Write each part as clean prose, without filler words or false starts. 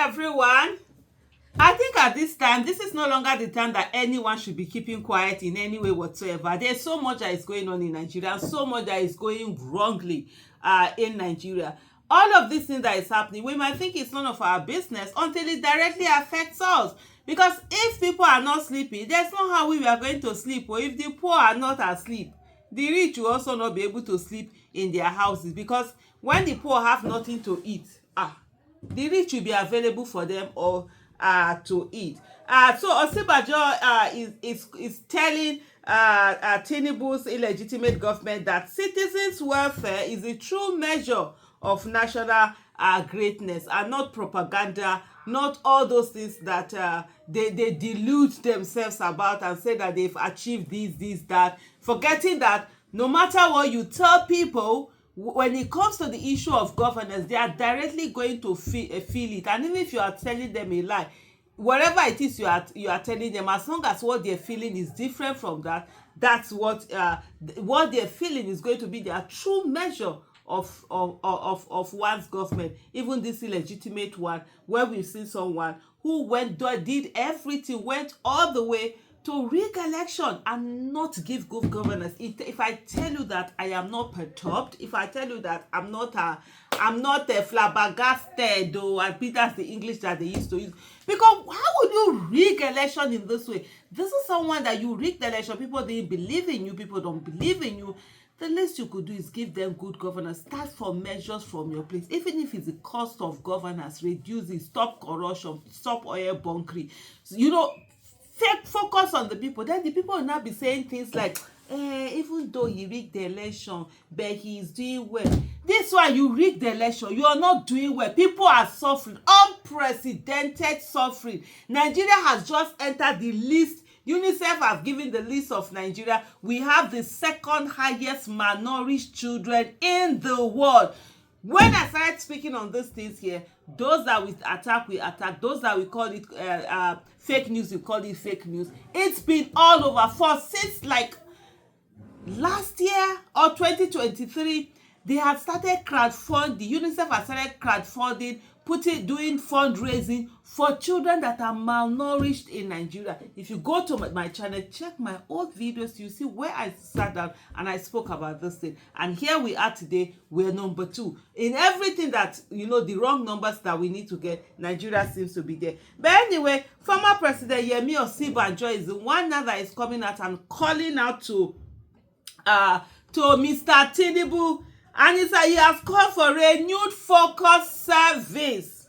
everyone. I think at this time, this is no longer the time that anyone should be keeping quiet in any way whatsoever. There's so much that is going on in Nigeria, and so much that is going wrongly in Nigeria. All of these things that is happening, we might think it's none of our business until it directly affects us. Because if people are not sleeping, there's no how we are going to sleep. Or if the poor are not asleep, the rich will also not be able to sleep in their houses. Because when the poor have nothing to eat, the rich will be available for them or to eat. So Osibanjo is telling Tinubu's illegitimate government that citizens' welfare is a true measure of national greatness and not propaganda, not all those things that they delude themselves about and say that they've achieved this, that, forgetting that no matter what you tell people, when it comes to the issue of governance, they are directly going to feel it. And even if you are telling them a lie, whatever it is you are telling them, as long as what they're feeling is different from that, that's what they're feeling is going to be their true measure of one's government. Even this illegitimate one, where we've seen someone who did everything, went all the way to rig election and not give good governance. If I tell you that I am not perturbed, if I tell you that I'm not flabbergasted, though, I think that's the English that they used to use. Because how would you rig election in this way? This is someone that you rigged the election. People didn't believe in you. People don't believe in you. The least you could do is give them good governance. Start from measures from your place. Even if it's the cost of governance, reduce it, stop corruption, stop oil bunkering. Focus on the people. Then the people will not be saying things like, even though he rigged the election, but he is doing well. This one, you rigged the election, you are not doing well. People are suffering, unprecedented suffering. Nigeria has just entered the list. UNICEF have given the list of Nigeria. We have the second highest malnourished children in the world. When I started speaking on these things here, those that we attack, those that we call it fake news, we call it fake news. It's been all over since like last year or 2023. They have started crowdfunding. UNICEF has started crowdfunding, doing fundraising for children that are malnourished in Nigeria. If you go to my channel, check my old videos, you see where I sat down and I spoke about this thing. And here we are today, we're number 2. In everything that, the wrong numbers that we need to get, Nigeria seems to be there. But anyway, former President Osibanjo is the one now that is coming out and calling out to Mr. Tinubu. And he has called for renewed focus service.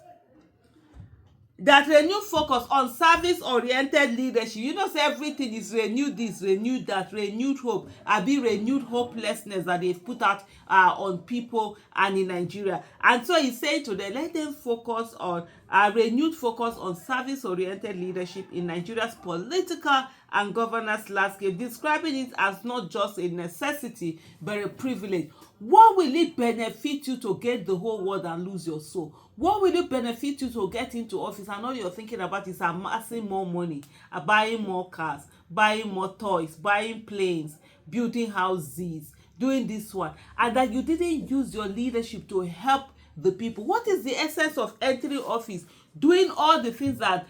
That renewed focus on service-oriented leadership. Say everything is renewed this, renewed that, renewed hope. Renewed hopelessness that they've put out on people and in Nigeria. And so he's saying to them, let them focus on renewed focus on service-oriented leadership in Nigeria's political and governance landscape, describing it as not just a necessity, but a privilege. What will it benefit you to get the whole world and lose your soul? What will it benefit you to get into office and all you're thinking about is amassing more money, buying more cars, buying more toys, buying planes, building houses, doing this one, and that you didn't use your leadership to help the people? What is the essence of entering office, doing all the things that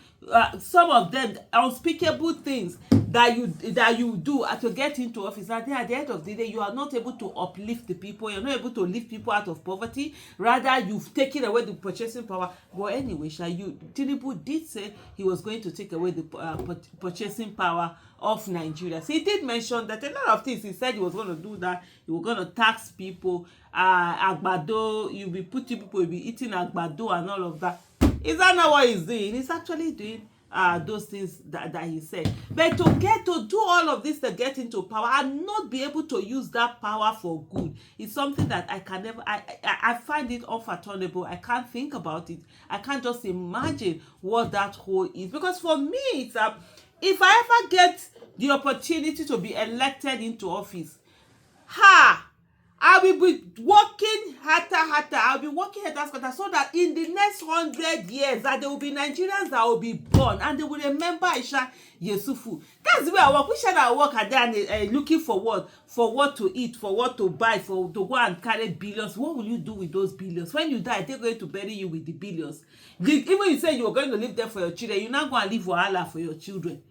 some of them unspeakable things that you do to get into office, and then at the end of the day you are not able to uplift the people, you're not able to lift people out of poverty, rather you've taken away the purchasing power. But anyway, Tinubu did say he was going to take away the purchasing power of Nigeria. So he did mention that a lot of things. He said he was going to do that. He was going to tax people, agbado, people will be eating agbado and all of that. Is that not what he's doing? He's actually doing those things that he said. But to do all of this, to get into power and not be able to use that power for good, is something that I can never, I find it unfathomable. I can't think about it. I can't just imagine what that whole is. Because for me, it's if I ever get the opportunity to be elected into office, I will be working harder. I'll be working harder so that in the next 100 years that there will be Nigerians that will be born and they will remember Aisha Yesufu. That's the way I work. We shall I work at there looking for what? For what to eat, for what to buy, for to go and carry billions. What will you do with those billions? When you die, they're going to bury you with the billions. Even you say you are going to leave them for your children, you're not going to leave wahala for your children.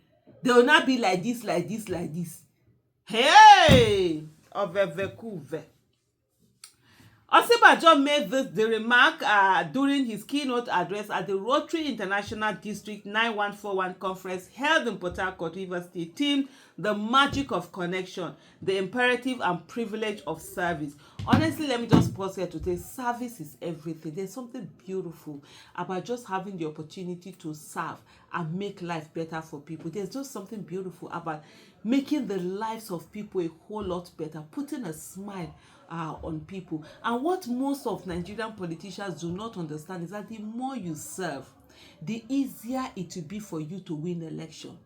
They will not be like this, like this, like this. Hey! Ovevekuve. Osibanjo made the remark during his keynote address at the Rotary International District 9141 conference held in Port Harcourt, Rivers State, themed "The Magic of Connection, the Imperative and Privilege of Service." Honestly, let me just pause here to say service is everything. There's something beautiful about just having the opportunity to serve and make life better for people. There's just something beautiful about making the lives of people a whole lot better, putting a smile on people. And what most of Nigerian politicians do not understand is that the more you serve, the easier it will be for you to win election.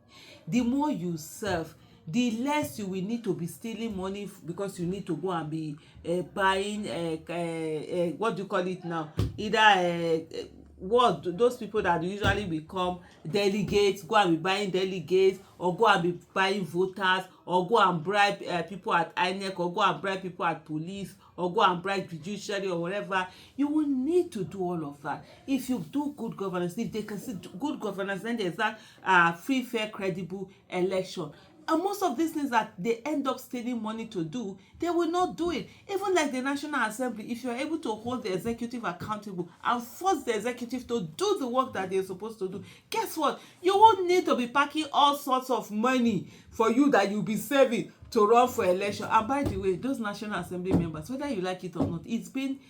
The more you serve, the less you will need to be stealing money because you need to go and be buying what do you call it now, either what those people that usually become delegates, go and be buying delegates, or go and be buying voters, or go and bribe people at INEC, or go and bribe people at police, or go and bribe judiciary or whatever. You will need to do all of that. If you do good governance, if they can see good governance, then there's that free, fair, credible election. And most of these things that they end up stealing money to do, they will not do it. Even like the National Assembly, if you're able to hold the executive accountable and force the executive to do the work that they're supposed to do, guess what? You won't need to be packing all sorts of money for you that you'll be saving to run for election. And by the way, those National Assembly members, whether you like it or not, it's been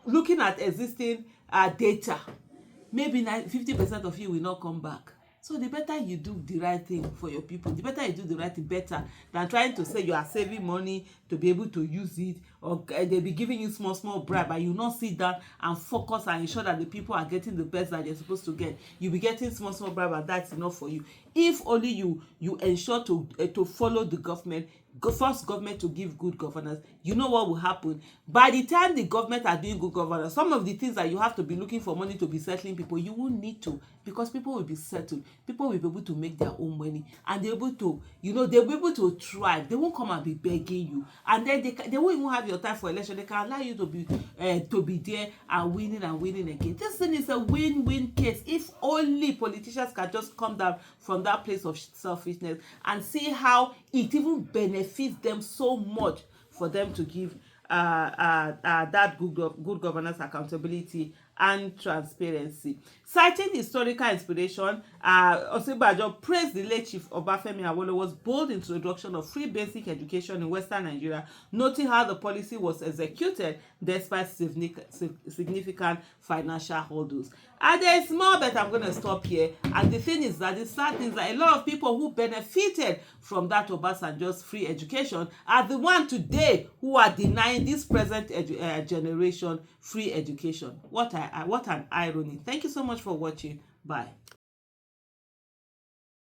looking at existing data. Maybe 50% of you will not come back. So the better you do the right thing for your people, the better you do the right thing better than trying to say you are saving money to be able to use it, or they'll be giving you small bribe and you not sit down and focus and ensure that the people are getting the best that they're supposed to get. You'll be getting small bribe and that's enough for you. If only you ensure to follow the government, force government to give good governance, you know what will happen? By the time the government are doing good governance, some of the things that you have to be looking for money to be settling people, you won't need to, because people will be settled. People will be able to make their own money and they're able to, they'll be able to thrive. They won't come and be begging you, and then they won't even have your time for election. They can allow you to be there and winning again. This thing is a win-win case. If only politicians can just come down from that place of selfishness and see how it even benefits them so much for them to give that good governance, accountability, and transparency. Citing historical inspiration, Osibanjo praised the late Chief Obafemi Awolowo's bold introduction of free basic education in Western Nigeria, noting how the policy was executed despite significant financial hurdles. And there's more, but I'm going to stop here. And the thing is that the sad thing is that a lot of people who benefited from that Obasanjo's free education are the ones today who are denying this present generation free education. What an irony. Thank you so much for watching. Bye.